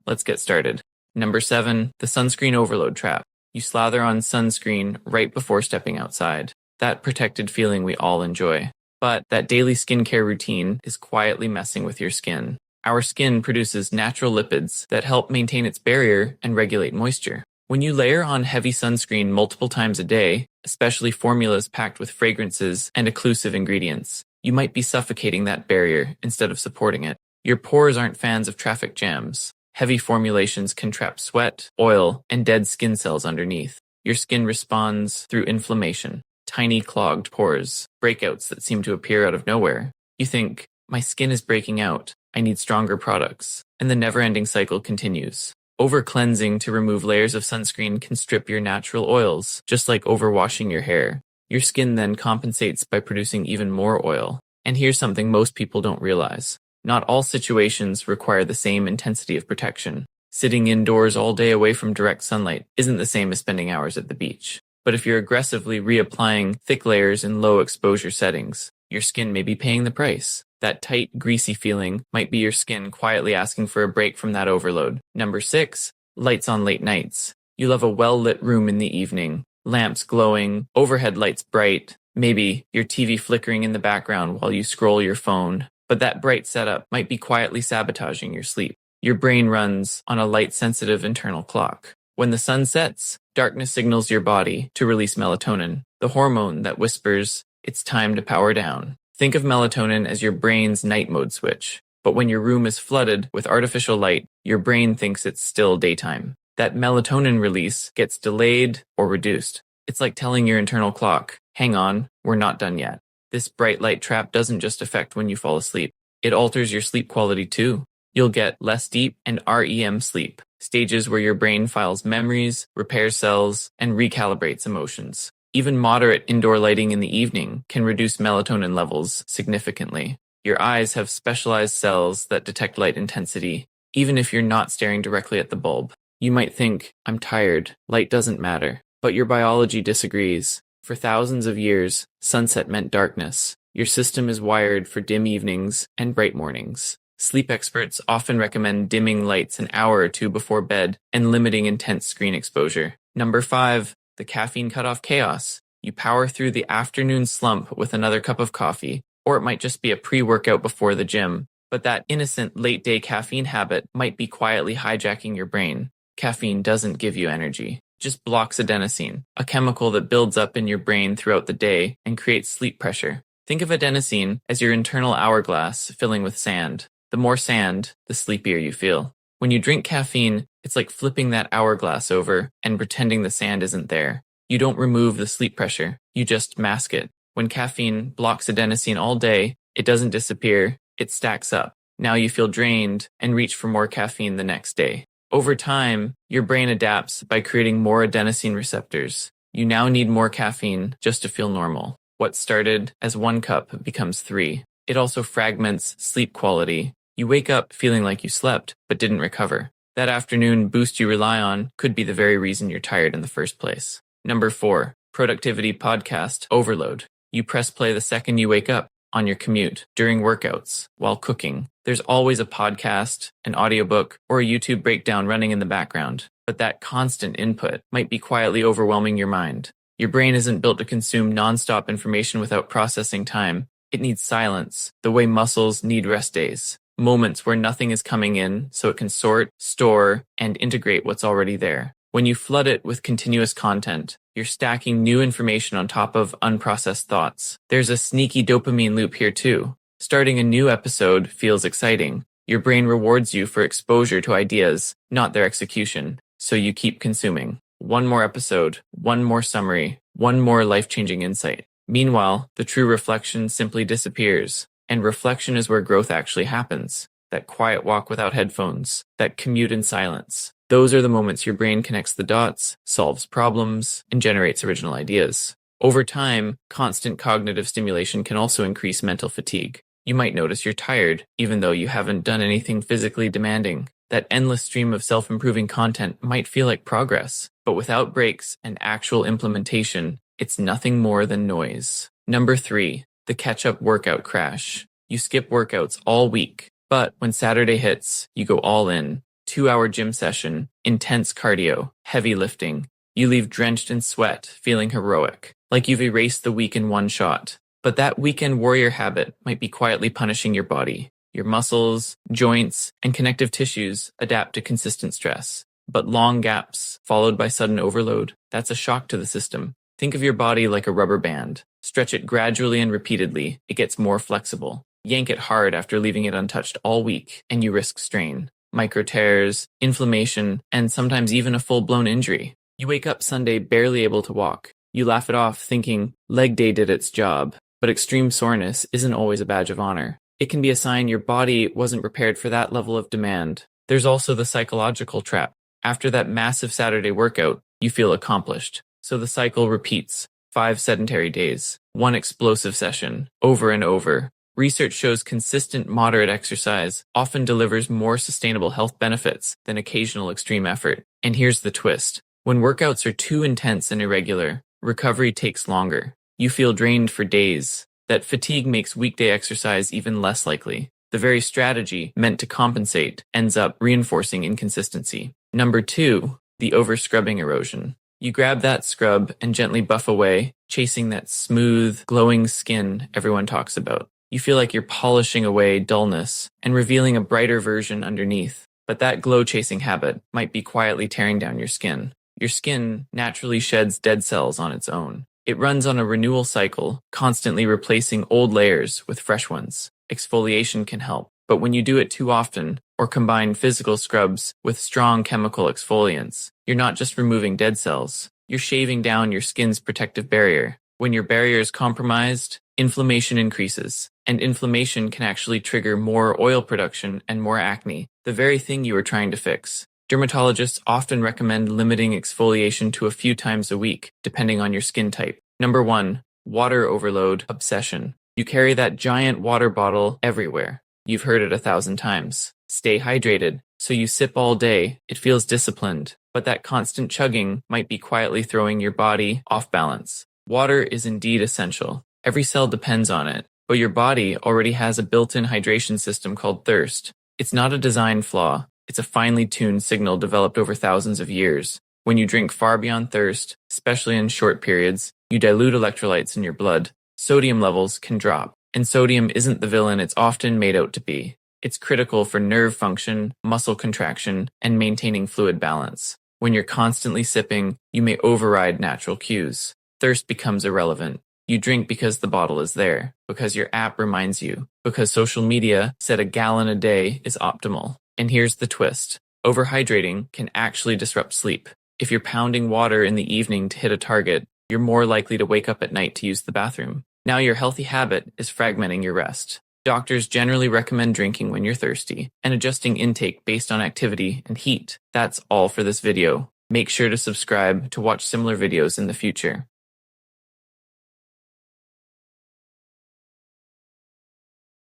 Let's get started. Number 7, the sunscreen overload trap. You slather on sunscreen right before stepping outside. That protected feeling we all enjoy. But that daily skincare routine is quietly messing with your skin. Our skin produces natural lipids that help maintain its barrier and regulate moisture. When you layer on heavy sunscreen multiple times a day, especially formulas packed with fragrances and occlusive ingredients, you might be suffocating that barrier instead of supporting it. Your pores aren't fans of traffic jams. Heavy formulations can trap sweat, oil, and dead skin cells underneath. Your skin responds through inflammation, tiny clogged pores, breakouts that seem to appear out of nowhere. You think, my skin is breaking out, I need stronger products, and the never-ending cycle continues. Over-cleansing to remove layers of sunscreen can strip your natural oils, just like overwashing your hair. Your skin then compensates by producing even more oil. And here's something most people don't realize. Not all situations require the same intensity of protection. Sitting indoors all day away from direct sunlight isn't the same as spending hours at the beach. But if you're aggressively reapplying thick layers in low exposure settings, your skin may be paying the price. That tight, greasy feeling might be your skin quietly asking for a break from that overload. Number 6, lights on late nights. You love a well-lit room in the evening, lamps glowing, overhead lights bright, maybe your TV flickering in the background while you scroll your phone. But that bright setup might be quietly sabotaging your sleep. Your brain runs on a light-sensitive internal clock. When the sun sets, darkness signals your body to release melatonin, the hormone that whispers, it's time to power down. Think of melatonin as your brain's night mode switch. But when your room is flooded with artificial light, your brain thinks it's still daytime. That melatonin release gets delayed or reduced. It's like telling your internal clock, hang on, we're not done yet. This bright light trap doesn't just affect when you fall asleep. It alters your sleep quality too. You'll get less deep and REM sleep, stages where your brain files memories, repairs cells, and recalibrates emotions. Even moderate indoor lighting in the evening can reduce melatonin levels significantly. Your eyes have specialized cells that detect light intensity, even if you're not staring directly at the bulb. You might think, I'm tired, light doesn't matter. But your biology disagrees. For thousands of years, sunset meant darkness. Your system is wired for dim evenings and bright mornings. Sleep experts often recommend dimming lights an hour or two before bed and limiting intense screen exposure. Number 5, the caffeine cutoff chaos. You power through the afternoon slump with another cup of coffee, or it might just be a pre-workout before the gym. But that innocent late-day caffeine habit might be quietly hijacking your brain. Caffeine doesn't give you energy. Just blocks adenosine, a chemical that builds up in your brain throughout the day and creates sleep pressure. Think of adenosine as your internal hourglass filling with sand. The more sand, the sleepier you feel. When you drink caffeine, it's like flipping that hourglass over and pretending the sand isn't there. You don't remove the sleep pressure, you just mask it. When caffeine blocks adenosine all day, it doesn't disappear, it stacks up. Now you feel drained and reach for more caffeine the next day. Over time, your brain adapts by creating more adenosine receptors. You now need more caffeine just to feel normal. What started as 1 cup becomes 3. It also fragments sleep quality. You wake up feeling like you slept, but didn't recover. That afternoon boost you rely on could be the very reason you're tired in the first place. Number 4, productivity podcast overload. You press play the second you wake up, on your commute, during workouts, while cooking. There's always a podcast, an audiobook, or a YouTube breakdown running in the background. But that constant input might be quietly overwhelming your mind. Your brain isn't built to consume nonstop information without processing time. It needs silence, the way muscles need rest days. Moments where nothing is coming in so it can sort, store, and integrate what's already there. When you flood it with continuous content, you're stacking new information on top of unprocessed thoughts. There's a sneaky dopamine loop here too. Starting a new episode feels exciting. Your brain rewards you for exposure to ideas, not their execution, so you keep consuming. One more episode, one more summary, one more life-changing insight. Meanwhile, the true reflection simply disappears, and reflection is where growth actually happens. That quiet walk without headphones, that commute in silence. Those are the moments your brain connects the dots, solves problems, and generates original ideas. Over time, constant cognitive stimulation can also increase mental fatigue. You might notice you're tired, even though you haven't done anything physically demanding. That endless stream of self-improving content might feel like progress, but without breaks and actual implementation, it's nothing more than noise. Number 3, the catch-up workout crash. You skip workouts all week, but when Saturday hits, you go all in. 2-hour gym session, intense cardio, heavy lifting. You leave drenched in sweat, feeling heroic, like you've erased the week in one shot. But that weekend warrior habit might be quietly punishing your body. Your muscles, joints, and connective tissues adapt to consistent stress. But long gaps, followed by sudden overload, that's a shock to the system. Think of your body like a rubber band. Stretch it gradually and repeatedly, it gets more flexible. Yank it hard after leaving it untouched all week, and you risk strain, micro tears, inflammation, and sometimes even a full-blown injury. You wake up Sunday barely able to walk. You laugh it off thinking, leg day did its job. But extreme soreness isn't always a badge of honor. It can be a sign your body wasn't prepared for that level of demand. There's also the psychological trap. After that massive Saturday workout, you feel accomplished. So the cycle repeats. 5 sedentary days, 1 explosive session, over and over. Research shows consistent moderate exercise often delivers more sustainable health benefits than occasional extreme effort. And here's the twist. When workouts are too intense and irregular, recovery takes longer. You feel drained for days. That fatigue makes weekday exercise even less likely. The very strategy meant to compensate ends up reinforcing inconsistency. Number 2, the over-scrubbing erosion. You grab that scrub and gently buff away, chasing that smooth, glowing skin everyone talks about. You feel like you're polishing away dullness and revealing a brighter version underneath. But that glow-chasing habit might be quietly tearing down your skin. Your skin naturally sheds dead cells on its own. It runs on a renewal cycle, constantly replacing old layers with fresh ones. Exfoliation can help, but when you do it too often, or combine physical scrubs with strong chemical exfoliants, you're not just removing dead cells, you're shaving down your skin's protective barrier. When your barrier is compromised, inflammation increases, and inflammation can actually trigger more oil production and more acne, the very thing you were trying to fix. Dermatologists often recommend limiting exfoliation to a few times a week, depending on your skin type. Number 1, water overload obsession. You carry that giant water bottle everywhere. You've heard it 1,000 times. Stay hydrated. So you sip all day. It feels disciplined. But that constant chugging might be quietly throwing your body off balance. Water is indeed essential. Every cell depends on it. But your body already has a built-in hydration system called thirst. It's not a design flaw. It's a finely tuned signal developed over thousands of years. When you drink far beyond thirst, especially in short periods, you dilute electrolytes in your blood. Sodium levels can drop. And sodium isn't the villain it's often made out to be. It's critical for nerve function, muscle contraction, and maintaining fluid balance. When you're constantly sipping, you may override natural cues. Thirst becomes irrelevant. You drink because the bottle is there, because your app reminds you, because social media said a gallon a day is optimal. And here's the twist. Overhydrating can actually disrupt sleep. If you're pounding water in the evening to hit a target, you're more likely to wake up at night to use the bathroom. Now your healthy habit is fragmenting your rest. Doctors generally recommend drinking when you're thirsty and adjusting intake based on activity and heat. That's all for this video. Make sure to subscribe to watch similar videos in the future.